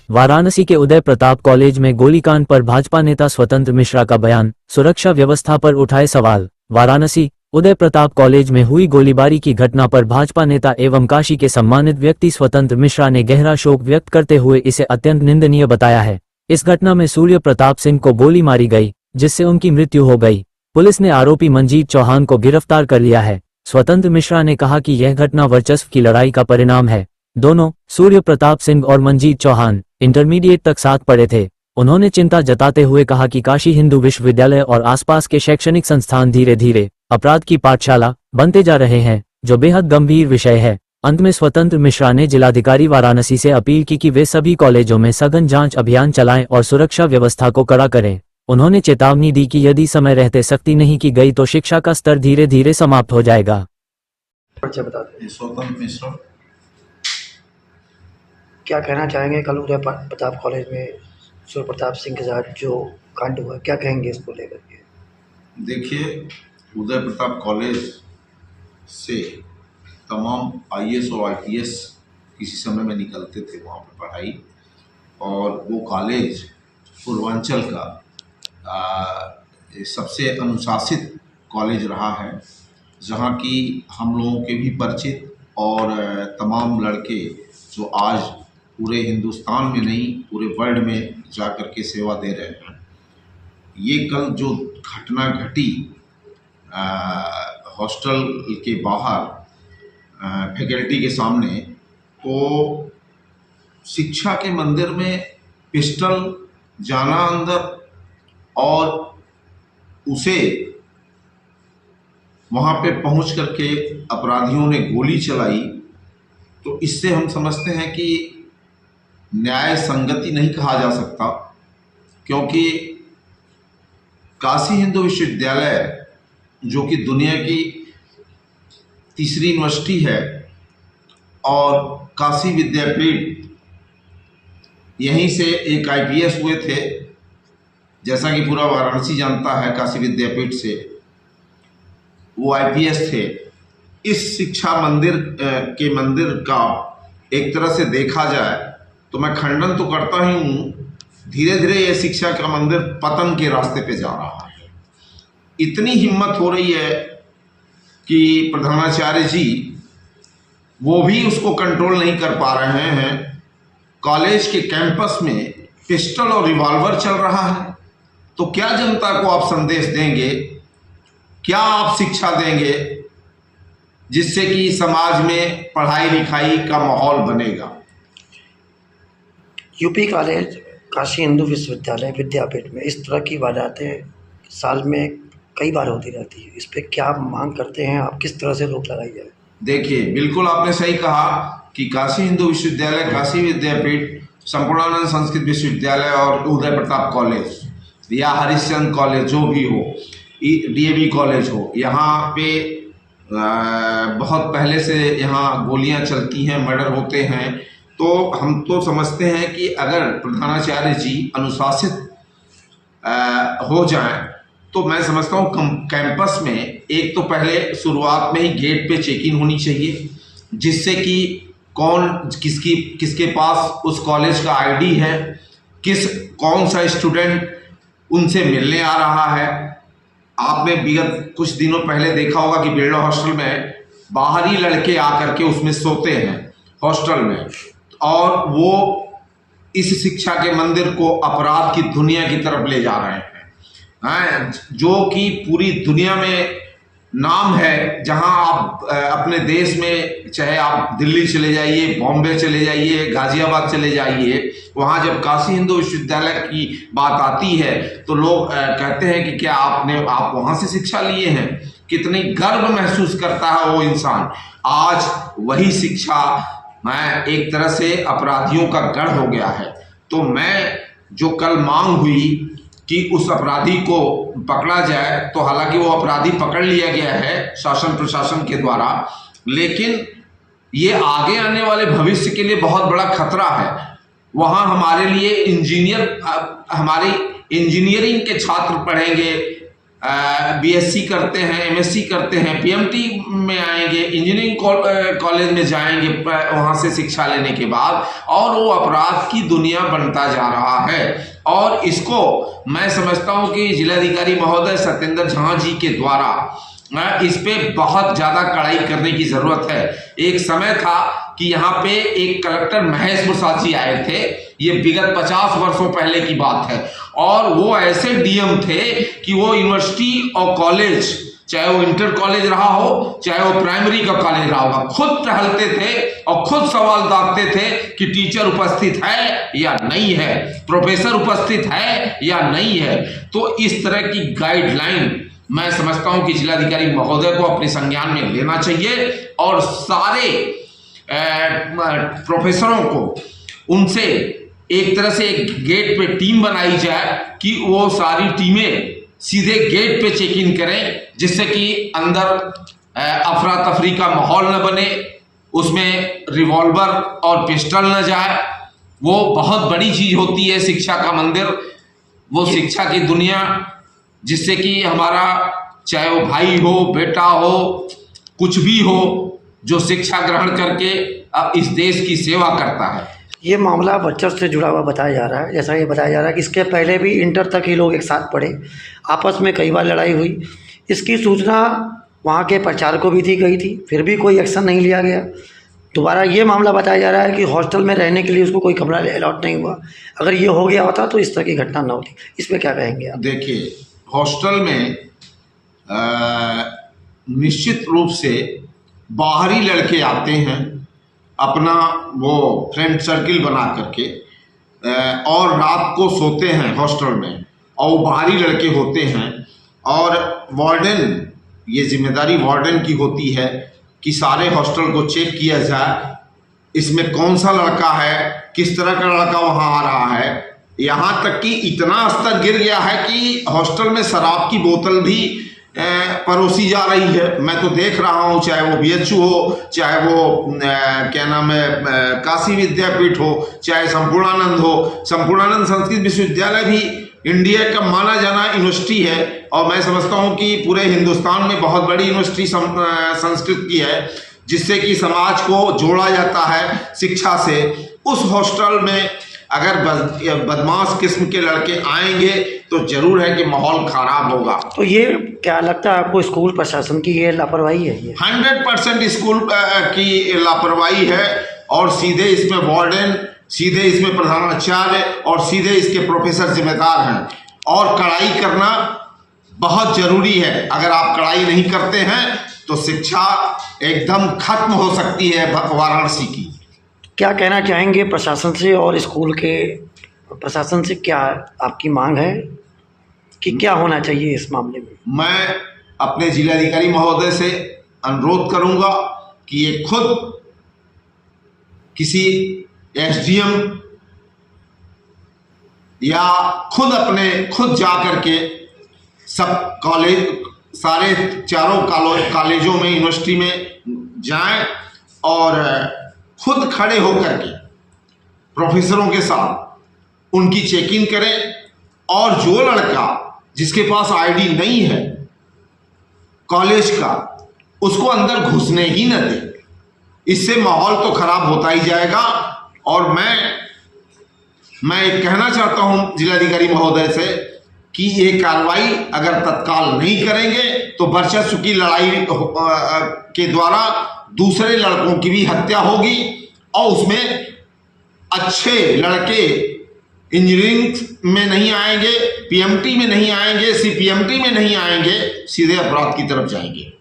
वाराणसी के उदय प्रताप कॉलेज में गोलीकांड पर भाजपा नेता स्वतंत्र मिश्रा का बयान, सुरक्षा व्यवस्था पर उठाए सवाल। वाराणसी उदय प्रताप कॉलेज में हुई गोलीबारी की घटना पर भाजपा नेता एवं काशी के सम्मानित व्यक्ति स्वतंत्र मिश्रा ने गहरा शोक व्यक्त करते हुए इसे अत्यंत निंदनीय बताया है। इस घटना में सूर्य प्रताप सिंह को गोली मारी गई, जिससे उनकी मृत्यु हो गई। पुलिस ने आरोपी मंजीत चौहान को गिरफ्तार कर लिया है। स्वतंत्र मिश्रा ने कहा कि यह घटना वर्चस्व की लड़ाई का परिणाम है। दोनों, सूर्य प्रताप सिंह और मंजीत चौहान, इंटरमीडिएट तक साथ पढ़े थे। उन्होंने चिंता जताते हुए कहा कि काशी हिंदू विश्वविद्यालय और आसपास के शैक्षणिक संस्थान धीरे धीरे अपराध की पाठशाला बनते जा रहे हैं, जो बेहद गंभीर विषय है। अंत में स्वतंत्र मिश्रा ने जिलाधिकारी वाराणसी से अपील की कि वे सभी कॉलेजों में सघन जांच अभियान चलाएं और सुरक्षा व्यवस्था को कड़ा करें। उन्होंने चेतावनी दी कि यदि समय रहते सख्ती नहीं की गई तो शिक्षा का स्तर धीरे धीरे समाप्त हो जाएगा। स्वतंत्र मिश्रा, क्या कहना चाहेंगे? कल उदय प्रताप कॉलेज में सूर्य प्रताप सिंह के साथ जो कांड हुआ, क्या कहेंगे इसको लेकर के? देखिए, उदय प्रताप कॉलेज से तमाम आईएएस और आईपीएस किसी समय में निकलते थे वहाँ पर पढ़ाई, और वो कॉलेज पूर्वांचल का सबसे अनुशासित कॉलेज रहा है, जहाँ की हम लोगों के भी परिचित और तमाम लड़के जो आज पूरे हिंदुस्तान में नहीं पूरे वर्ल्ड में जा कर के सेवा दे रहे हैं। ये कल जो घटना घटी हॉस्टल के बाहर फैकल्टी के सामने, तो शिक्षा के मंदिर में पिस्टल जाना अंदर और उसे वहाँ पे पहुँच करके अपराधियों ने गोली चलाई, तो इससे हम समझते हैं कि न्याय संगति नहीं कहा जा सकता, क्योंकि काशी हिंदू विश्वविद्यालय जो कि दुनिया की तीसरी यूनिवर्सिटी है और काशी विद्यापीठ, यहीं से एक आईपीएस हुए थे, जैसा कि पूरा वाराणसी जानता है। काशी विद्यापीठ से वो आईपीएस थे। इस शिक्षा मंदिर के मंदिर का एक तरह से देखा जाए तो मैं खंडन तो करता ही हूँ, धीरे धीरे ये शिक्षा का मंदिर पतन के रास्ते पे जा रहा है। इतनी हिम्मत हो रही है कि प्रधानाचार्य जी वो भी उसको कंट्रोल नहीं कर पा रहे हैं। कॉलेज के कैंपस में पिस्टल और रिवॉल्वर चल रहा है, तो क्या जनता को आप संदेश देंगे, क्या आप शिक्षा देंगे जिससे कि समाज में पढ़ाई लिखाई का माहौल बनेगा? यूपी कॉलेज काशी हिंदू विश्वविद्यालय विद्यापीठ में इस तरह की वारदातें साल में कई बार होती रहती है। इस पे क्या मांग करते हैं आप? किस तरह से रोक लगाई जाए? देखिए, बिल्कुल आपने सही कहा कि काशी हिंदू विश्वविद्यालय, काशी विद्यापीठ, संपूर्णानंद संस्कृत विश्वविद्यालय और उदय प्रताप कॉलेज या हरिश्चंद्र कॉलेज जो भी हो, डीएवी कॉलेज हो, यहाँ पे बहुत पहले से यहाँ गोलियाँ चलती हैं, मर्डर होते हैं। तो हम तो समझते हैं कि अगर प्रधानाचार्य जी अनुशासित हो जाएं तो मैं समझता हूँ कैंपस में एक तो पहले शुरुआत में ही गेट पे चेकिंग होनी चाहिए, जिससे कि किसके पास उस कॉलेज का आईडी है, कौन सा स्टूडेंट उनसे मिलने आ रहा है। आपने विगत कुछ दिनों पहले देखा होगा कि बिरला हॉस्टल में बाहरी लड़के आकर के उसमें सोते हैं हॉस्टल में, और वो इस शिक्षा के मंदिर को अपराध की दुनिया की तरफ ले जा रहे हैं, जो कि पूरी दुनिया में नाम है। जहां आप अपने देश में, चाहे आप दिल्ली चले जाइए, बॉम्बे चले जाइए, गाजियाबाद चले जाइए, वहां जब काशी हिंदू विश्वविद्यालय की बात आती है तो लोग कहते हैं कि क्या आप वहां से शिक्षा लिए हैं। कितनी गर्व महसूस करता है वो इंसान। आज वही शिक्षा एक तरह से अपराधियों का गढ़ हो गया है। तो मैं जो कल मांग हुई कि उस अपराधी को पकड़ा जाए, तो हालांकि वो अपराधी पकड़ लिया गया है शासन प्रशासन के द्वारा, लेकिन ये आगे आने वाले भविष्य के लिए बहुत बड़ा खतरा है। वहां हमारे लिए हमारी इंजीनियरिंग के छात्र पढ़ेंगे, बीएससी करते हैं, एमएससी करते हैं, पीएमटी में आएंगे, इंजीनियरिंग कॉलेज में जाएंगे वहां से शिक्षा लेने के बाद, और वो अपराध की दुनिया बनता जा रहा है। और इसको मैं समझता हूं कि जिलाधिकारी महोदय सत्येंद्र झा जी के द्वारा इस पे बहुत ज्यादा कड़ाई करने की जरूरत है। एक समय था कि यहाँ पे एक कलेक्टर महेश प्रसाद जी आए थे, ये विगत 50 वर्षों पहले की बात है, और वो ऐसे डीएम थे कि वो यूनिवर्सिटी और कॉलेज, चाहे वो इंटर कॉलेज रहा हो, चाहे वो प्राइमरी का कॉलेज रहा होगा, खुद टहलते थे और खुद सवाल दागते थे कि टीचर उपस्थित है या नहीं है, प्रोफेसर उपस्थित है या नहीं है। तो इस तरह की गाइडलाइन मैं समझता हूं कि जिलाधिकारी महोदय को अपने संज्ञान में लेना चाहिए, और सारे प्रोफेसरों को उनसे एक तरह से एक गेट पे टीम बनाई जाए कि वो सारी टीमें सीधे गेट पे चेक इन करें, जिससे कि अंदर अफरा तफरी का माहौल न बने, उसमें रिवॉल्वर और पिस्टल न जाए। वो बहुत बड़ी चीज होती है शिक्षा का मंदिर, वो शिक्षा की दुनिया, जिससे कि हमारा चाहे वो भाई हो, बेटा हो, कुछ भी हो, जो शिक्षा ग्रहण करके अब इस देश की सेवा करता है। ये मामला बच्चों से जुड़ा हुआ बताया जा रहा है। जैसा ये बताया जा रहा है कि इसके पहले भी इंटर तक ही लोग एक साथ पढ़े, आपस में कई बार लड़ाई हुई। इसकी सूचना वहाँ के प्रचारकों भी दी गई थी, फिर भी कोई एक्शन नहीं लिया गया। दोबारा ये मामला बताया जा रहा है कि हॉस्टल में रहने के लिए उसको कोई कमरा अलॉट नहीं हुआ। अगर ये हो गया होता तो इस तरह की घटना न होती। इसमें क्या कहेंगे आप? देखिए, हॉस्टल में निश्चित रूप से बाहरी लड़के आते हैं, अपना वो फ्रेंड सर्किल बना करके, और रात को सोते हैं हॉस्टल में, और वो बाहरी लड़के होते हैं। और वार्डन, ये जिम्मेदारी वार्डन की होती है कि सारे हॉस्टल को चेक किया जाए, इसमें कौन सा लड़का है, किस तरह का लड़का वहाँ आ रहा है। यहाँ तक कि इतना स्तर गिर गया है कि हॉस्टल में शराब की बोतल भी परोसी जा रही है। मैं तो देख रहा हूँ, चाहे वो बीएचयू हो, चाहे वो क्या नाम है काशी विद्यापीठ हो, चाहे संपूर्णानंद हो। संपूर्णानंद संस्कृत विश्वविद्यालय भी इंडिया का माना जाना यूनिवर्सिटी है, और मैं समझता हूँ कि पूरे हिंदुस्तान में बहुत बड़ी यूनिवर्सिटी संस्कृत की है, जिससे कि समाज को जोड़ा जाता है शिक्षा से। उस हॉस्टल में अगर बदमाश किस्म के लड़के आएंगे तो जरूर है कि माहौल खराब होगा। तो ये क्या लगता है आपको, स्कूल प्रशासन की ये लापरवाही है? ये 100% स्कूल की लापरवाही है, और सीधे इसमें वार्डन, सीधे इसमें प्रधानाचार्य और सीधे इसके प्रोफेसर जिम्मेदार हैं। और कड़ाई करना बहुत जरूरी है। अगर आप कड़ाई नहीं करते हैं तो शिक्षा एकदम खत्म हो सकती है वाराणसी की। क्या कहना चाहेंगे प्रशासन से, और स्कूल के प्रशासन से क्या आपकी मांग है कि क्या होना चाहिए इस मामले में? मैं अपने जिलाधिकारी महोदय से अनुरोध करूंगा कि ये खुद किसी एसडीएम या खुद जा करके सब कॉलेज, सारे चारों कॉलेजों में, यूनिवर्सिटी में जाएं और खुद खड़े होकर के प्रोफेसरों के साथ उनकी चेकिंग करें, और जो लड़का जिसके पास आईडी नहीं है कॉलेज का, उसको अंदर घुसने ही न दे। इससे माहौल तो खराब होता ही जाएगा। और मैं एक कहना चाहता हूं जिलाधिकारी महोदय से कि ये कार्रवाई अगर तत्काल नहीं करेंगे तो वर्चस्व की लड़ाई के द्वारा दूसरे लड़कों की भी हत्या होगी, और उसमें अच्छे लड़के इंजीनियरिंग में नहीं आएंगे, पीएमटी में नहीं आएंगे, सीपीएमटी में नहीं आएंगे, सीधे अपराध की तरफ जाएंगे।